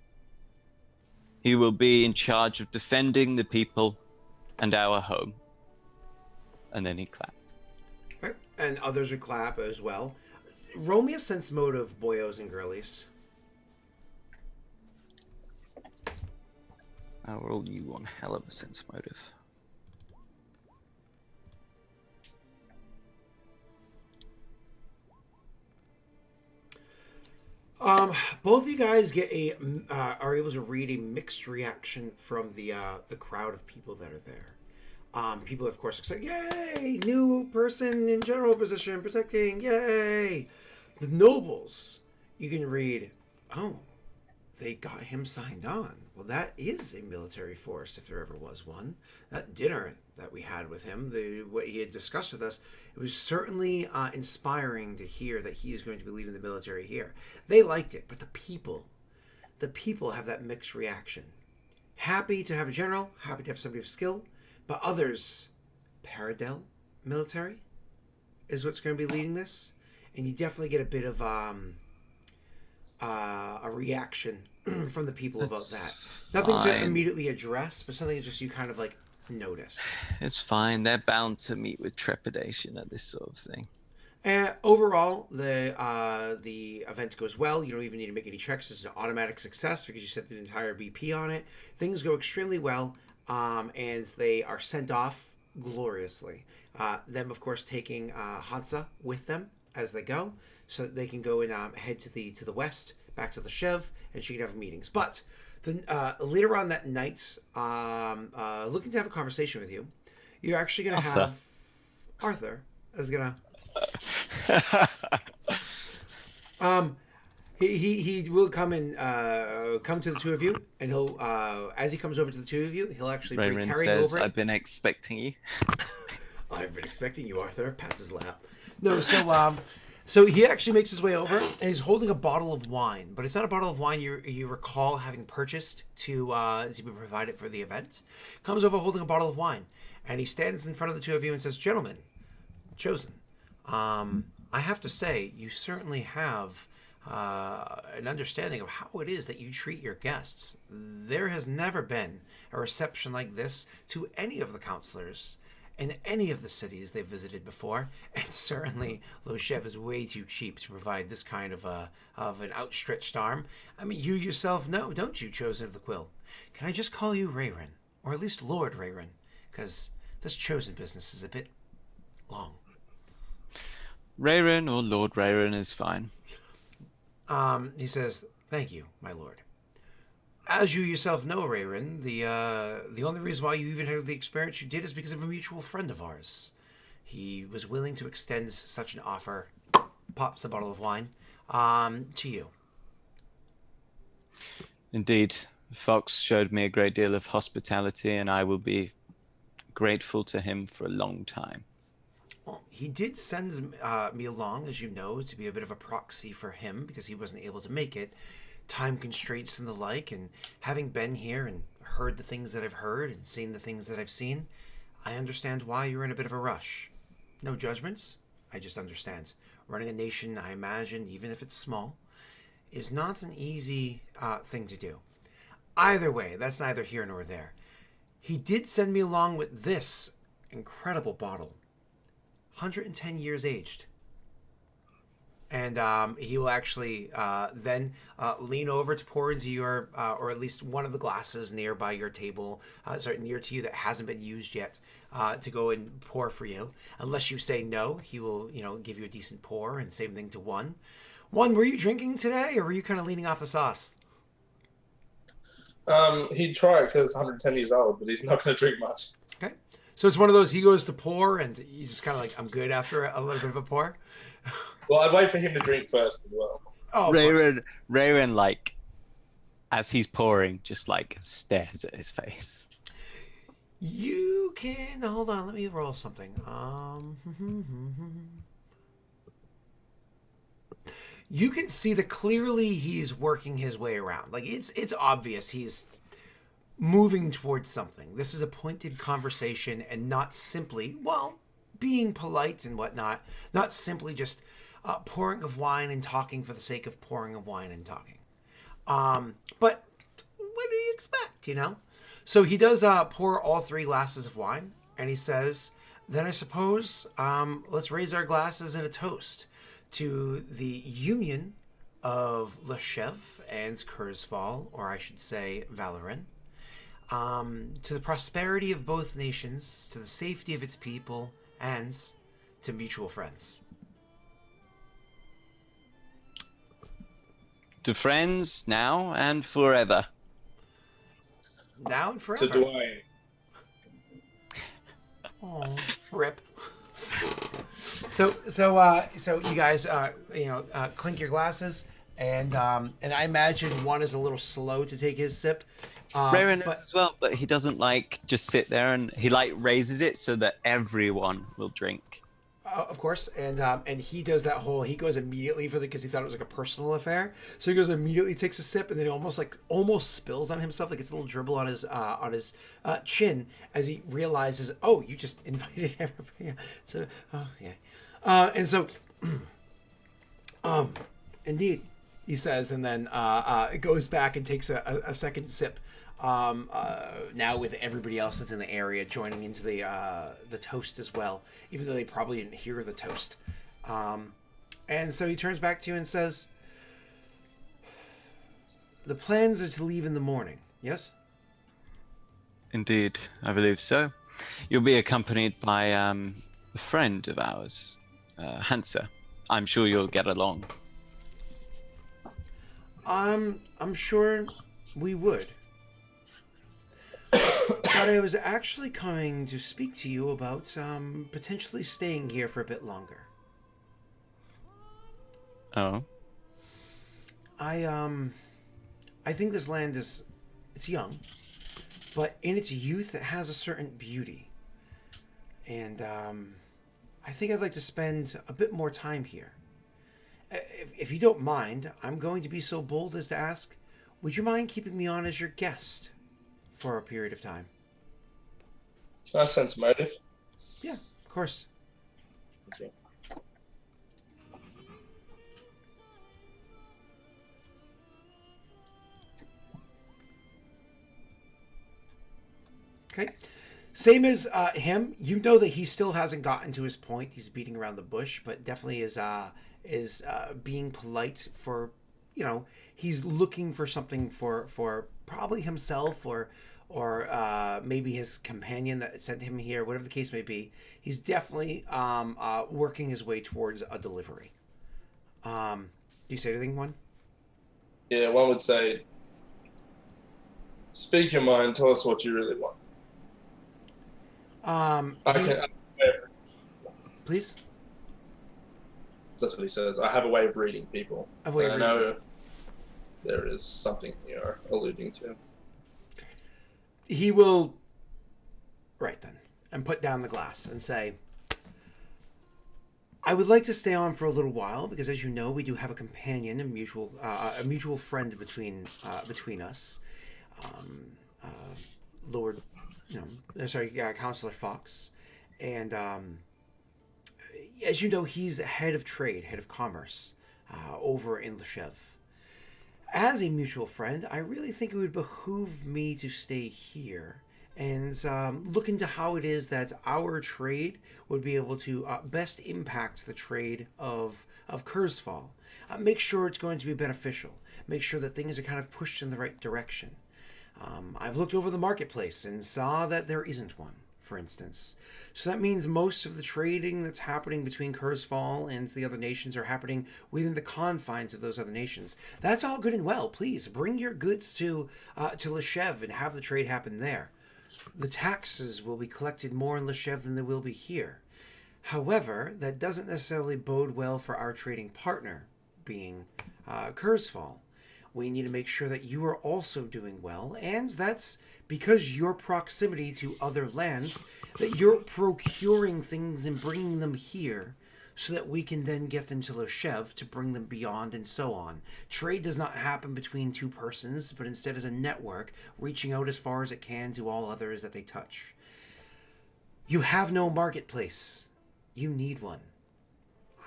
He will be in charge of defending the people and our home. And then he clapped. Right. And others would clap as well. Roll me a sense motive, boyos and girlies. I'll roll you one hell of a sense motive. Both of you guys get are able to read a mixed reaction from the crowd of people that are there. People, of course, say, "Yay! New person in general position, protecting! Yay!" The nobles, you can read, "Oh, they got him signed on. Well, that is a military force, if there ever was one. That dinner that we had with him, what he had discussed with us, it was certainly inspiring to hear that he is going to be leading the military here. They liked it, but the people have that mixed reaction. Happy to have a general, happy to have somebody of skill, but others, Paradel military is what's going to be leading this, and you definitely get a bit of a reaction from the people about that. Nothing to immediately address, but something just you kind of like notice. It's fine. They're bound to meet with trepidation at this sort of thing. Overall, the event goes well. You don't even need to make any checks. It's an automatic success because you set the entire BP on it. Things go extremely well, and they are sent off gloriously. Them, of course, taking Hansa with them as they go, so that they can go and head to the west, back to the Shev, and she can have meetings. But then later on that night, looking to have a conversation with you, you're actually going to have Arthur is going to. He will come and come to the two of you, and he'll as he comes over to the two of you, he'll actually be carrying says, over. I've been expecting you. I've been expecting you, Arthur. Pats his lap. No, so he actually makes his way over, and he's holding a bottle of wine, but it's not a bottle of wine you recall having purchased to be provided for the event. Comes over holding a bottle of wine, and he stands in front of the two of you and says, "Gentlemen, chosen. I have to say, you certainly have an understanding of how it is that you treat your guests. There has never been a reception like this to any of the counselors in any of the cities they've visited before, and certainly Loshev is way too cheap to provide this kind of an outstretched arm. I mean, you yourself know, don't you, Chosen of the Quill? Can I just call you Rayron, or at least Lord Rayron, because this Chosen business is a bit long." Rayron or Lord Rayron is fine. He says, "Thank you, my lord. As you yourself know, Rayron, the only reason why you even had the experience you did is because of a mutual friend of ours. He was willing to extend such an offer," pops a bottle of wine, "to you." Indeed, Fox showed me a great deal of hospitality, and I will be grateful to him for a long time. Well, he did send me along, as you know, to be a bit of a proxy for him because he wasn't able to make it. Time constraints and the like, and having been here and heard the things that I've heard and seen the things that I've seen, I understand why you're in a bit of a rush. No judgments, I just understand. Running a nation, I imagine, even if it's small, is not an easy thing to do. Either way, that's neither here nor there. He did send me along with this incredible bottle. 110 years aged. And he will actually then lean over to pour into your, or at least one of the glasses nearby your table, near to you that hasn't been used yet, to go and pour for you. Unless you say no, he will, give you a decent pour, and same thing to one. One, were you drinking today, or were you kind of leaning off the sauce? He'd try it because it's 110 years old, but he's not going to drink much. Okay. So it's one of those, he goes to pour, and you just kind of like, I'm good after a little bit of a pour. Well, I'd wait for him to drink first as well. Oh, Rayron, like, as he's pouring, just like stares at his face. You can hold on. Let me roll something. You can see that clearly he's working his way around. Like it's obvious he's moving towards something. This is a pointed conversation, and not simply being polite and whatnot, not simply just pouring of wine and talking for the sake of pouring of wine and talking. But what do you expect, So he does pour all 3 glasses of wine, and he says, then I suppose let's raise our glasses in a toast to the union of Leshev and Kurzfall, or I should say Valoran, to the prosperity of both nations, to the safety of its people, and to mutual friends. To friends now and forever. Now and forever. To Dwayne. Oh, rip. So you guys, clink your glasses, And I imagine one is a little slow to take his sip. Rayron is But as well, but he doesn't like just sit there, and he like raises it so that everyone will drink. of course, and he does that whole. He goes immediately for because he thought it was like a personal affair. So he goes immediately, takes a sip, and then he almost spills on himself, like it's a little dribble on his chin as he realizes, oh, you just invited everybody. So, oh yeah, and so, indeed, he says, and then it goes back and takes a second sip. Now with everybody else that's in the area joining into the toast as well, even though they probably didn't hear the toast. And so he turns back to you and says, the plans are to leave in the morning, yes? Indeed, I believe so. You'll be accompanied by a friend of ours, Hansa. I'm sure you'll get along. I'm sure we would. But I was actually coming to speak to you about potentially staying here for a bit longer. Oh? I think this land it's young, but in its youth it has a certain beauty. And I think I'd like to spend a bit more time here. If you don't mind, I'm going to be so bold as to ask, would you mind keeping me on as your guest for a period of time? Can I sense motive? Yeah, of course. Okay. Okay. Same as him, you know that he still hasn't gotten to his point. He's beating around the bush, but definitely is being polite for, he's looking for something for probably himself or maybe his companion that sent him here, whatever the case may be. He's definitely working his way towards a delivery. Do you say anything, one? Yeah, one would say, speak your mind, tell us what you really want. Please? That's what he says. I have a way of reading people. I know there is something you're alluding to. He will, right then, and put down the glass and say, I would like to stay on for a little while because, as you know, we do have a companion, a mutual friend between us, Lord, Counselor Fox, and as you know, he's head of trade, head of commerce, over in Leshev. As a mutual friend, I really think it would behoove me to stay here and look into how it is that our trade would be able to best impact the trade of Kurzfall. Make sure it's going to be beneficial. Make sure that things are kind of pushed in the right direction. I've looked over the marketplace and saw that there isn't one, for instance. So that means most of the trading that's happening between Kurzfall and the other nations are happening within the confines of those other nations. That's all good and well. Please bring your goods to Leshev and have the trade happen there. The taxes will be collected more in Leshev than they will be here. However, that doesn't necessarily bode well for our trading partner, being Kurzfall. We need to make sure that you are also doing well, and that's because your proximity to other lands, that you're procuring things and bringing them here so that we can then get them to Leshev to bring them beyond and so on. Trade does not happen between two persons, but instead is a network reaching out as far as it can to all others that they touch. You have no marketplace. You need one.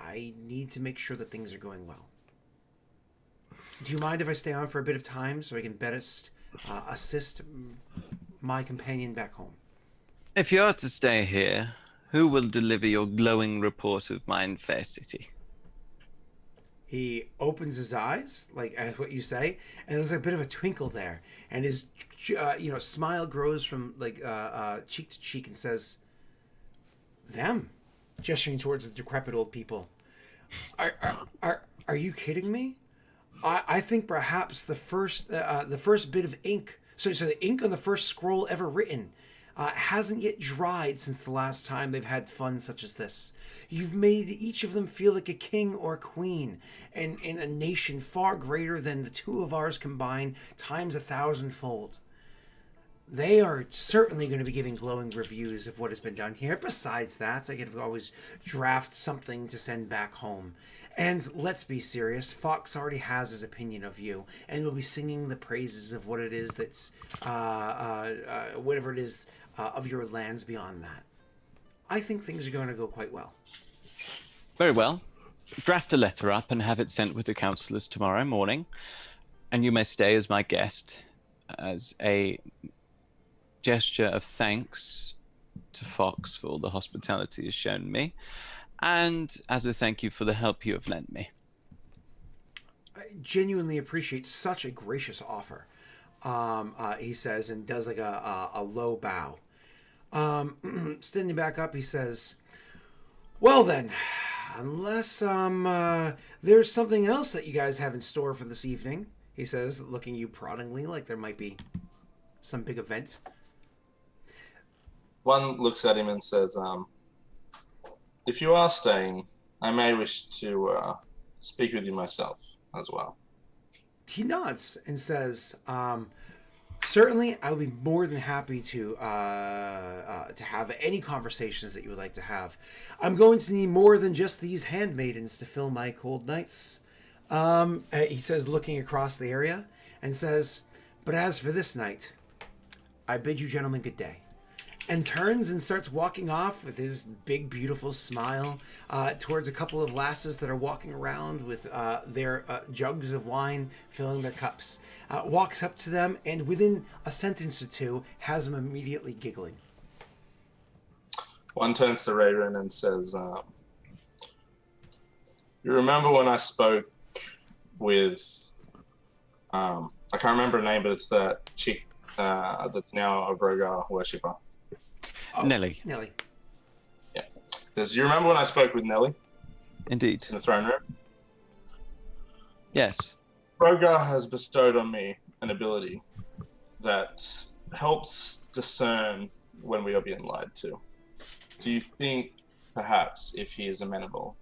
I need to make sure that things are going well. Do you mind if I stay on for a bit of time so I can best assist my companion back home? If you are to stay here, who will deliver your glowing report of mine fair city? He opens his eyes, like at what you say, and there's a bit of a twinkle there, and his smile grows from cheek to cheek, and says, "Them," gesturing towards the decrepit old people. Are you kidding me? I think perhaps the first bit of ink. So the ink on the first scroll ever written hasn't yet dried since the last time they've had fun such as this. You've made each of them feel like a king or a queen, and in a nation far greater than the two of ours combined, times 1,000-fold. They are certainly going to be giving glowing reviews of what has been done here. Besides that, I could always draft something to send back home. And let's be serious, Fox already has his opinion of you, and will be singing the praises of what it is that's, whatever it is, of your lands beyond that. I think things are going to go quite well. Very well. Draft a letter up and have it sent with the councillors tomorrow morning, and you may stay as my guest as a gesture of thanks to Fox for all the hospitality he's shown me, and as a thank you for the help you have lent me. I genuinely appreciate such a gracious offer, he says, and does like a low bow. Standing back up, he says, well then, unless there's something else that you guys have in store for this evening, he says, looking at you proddingly like there might be some big event. One looks at him and says, if you are staying, I may wish to speak with you myself as well. He nods and says, certainly, I would be more than happy to have any conversations that you would like to have. I'm going to need more than just these handmaidens to fill my cold nights. He says, looking across the area, and says, but as for this night, I bid you gentlemen good day. And turns and starts walking off with his big, beautiful smile towards a couple of lasses that are walking around with their jugs of wine, filling their cups. Walks up to them, and within a sentence or two, has them immediately giggling. One turns to Rayron and says, you remember when I spoke with, I can't remember her name, but it's that chick that's now a Vrogar worshipper. Oh, Nelly. Nelly. Yeah. Do you remember when I spoke with Nelly? Indeed. In the throne room? Yes. Vrogar has bestowed on me an ability that helps discern when we are being lied to. Do you think, perhaps, if he is amenable,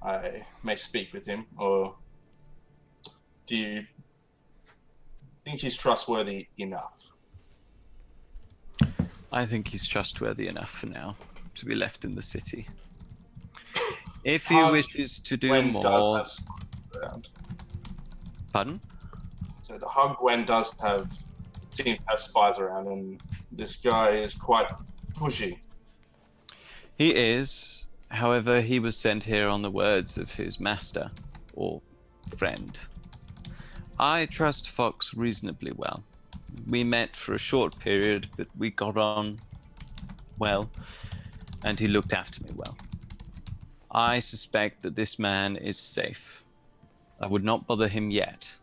I may speak with him, or do you think he's trustworthy enough? I think he's trustworthy enough for now to be left in the city. If he wishes to do Gwen more... does have spies around. Pardon? So the Hog Gwen does seem to have spies around, and this guy is quite pushy. He is. However, he was sent here on the words of his master, or friend. I trust Fox reasonably well. We met for a short period, but we got on well, and he looked after me well. I suspect that this man is safe. I would not bother him yet.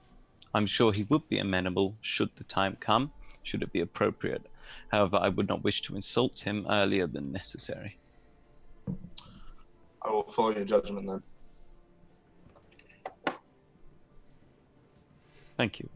I'm sure he would be amenable should the time come, should it be appropriate. However, I would not wish to insult him earlier than necessary. I will follow your judgment then. Thank you.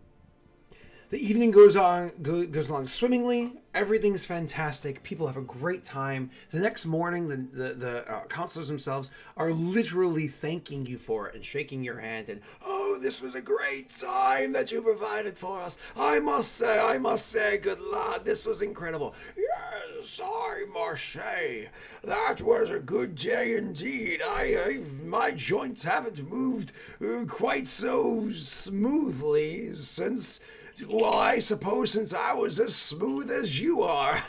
The evening goes along swimmingly. Everything's fantastic. People have a great time. The next morning, the counselors themselves are literally thanking you for it and shaking your hand and, oh, this was a great time that you provided for us. I must say, good lord, this was incredible. Yes, Marche. That was a good day indeed. My joints haven't moved quite so smoothly since... Well, I suppose since I was as smooth as you are.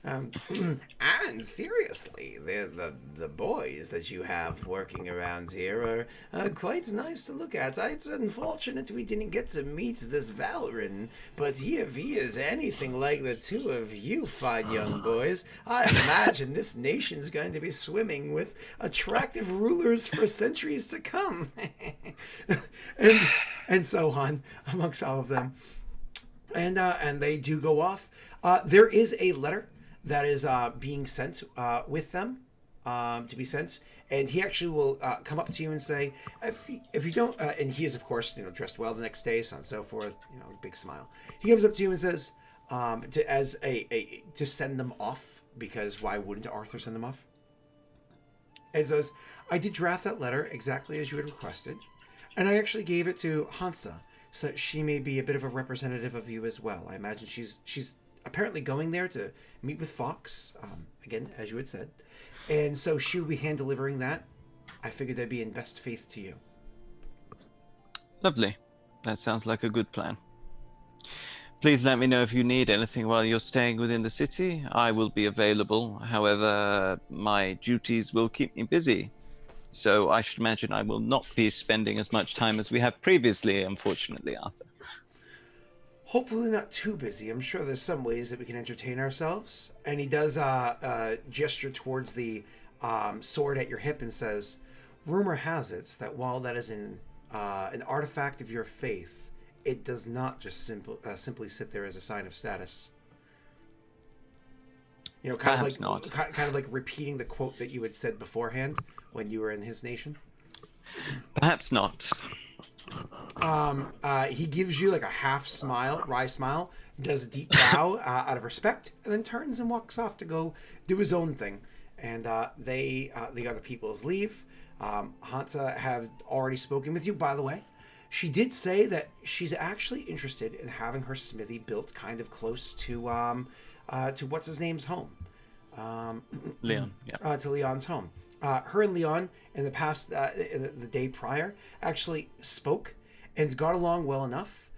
And seriously, the boys that you have working around here are quite nice to look at. It's unfortunate we didn't get to meet this Valrin, but if he is anything like the two of you fine young boys, I imagine this nation's going to be swimming with attractive rulers for centuries to come. and so on, amongst all of them. And they do go off. There is a letter that is being sent with them to be sent, and he actually will come up to you and say, if you don't, and he is of course dressed well the next day, so on and so forth, big smile. He comes up to you and says, to send them off, because why wouldn't Arthur send them off? It says, I did draft that letter exactly as you had requested, and I actually gave it to Hansa so that she may be a bit of a representative of you as well. I imagine she's apparently going there to meet with Fox, again, as you had said, and so she'll be hand delivering that. I figured that'd be in best faith to you. Lovely. That sounds like a good plan. Please let me know if you need anything while you're staying within the city. I will be available. However, my duties will keep me busy. So I should imagine I will not be spending as much time as we have previously, unfortunately, Arthur. Hopefully not too busy. I'm sure there's some ways that we can entertain ourselves. And he does gesture towards the sword at your hip and says, rumor has it that while that is an artifact of your faith, it does not just simply sit there as a sign of status. You know, kind of like repeating the quote that you had said beforehand when you were in his nation. Perhaps not. He gives you like a half smile, wry smile, does a deep bow out of respect, and then turns and walks off to go do his own thing. And the other peoples leave. Hansa have already spoken with you, by the way. She did say that she's actually interested in having her smithy built kind of close to what's his name's home. Leon, yeah. To Leon's home. Her and Leon in the past, the day prior, actually spoke and got along well enough,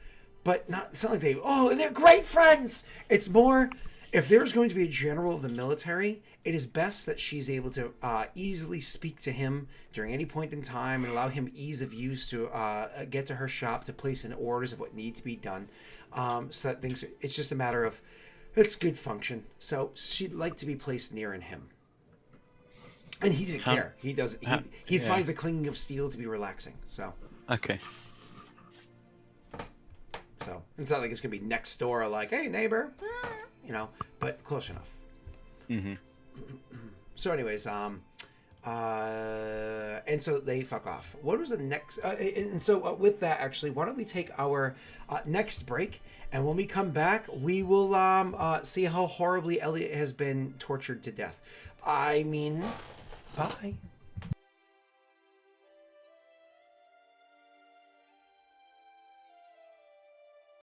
but it's not like they're great friends. It's more, if there's going to be a general of the military, it is best that she's able to easily speak to him during any point in time and allow him ease of use to get to her shop to place in orders of what need to be done. So that it's just a matter of, it's good function. So she'd like to be placed near in him. And he didn't care. He does. He finds the clinging of steel to be relaxing. So. Okay. So it's not like it's gonna be next door, like, hey neighbor, but close enough. Mm-hmm. So, anyways, and so they fuck off. What was the next? And so with that, actually, why don't we take our next break, and when we come back, we will see how horribly Elliot has been tortured to death. I mean, bye.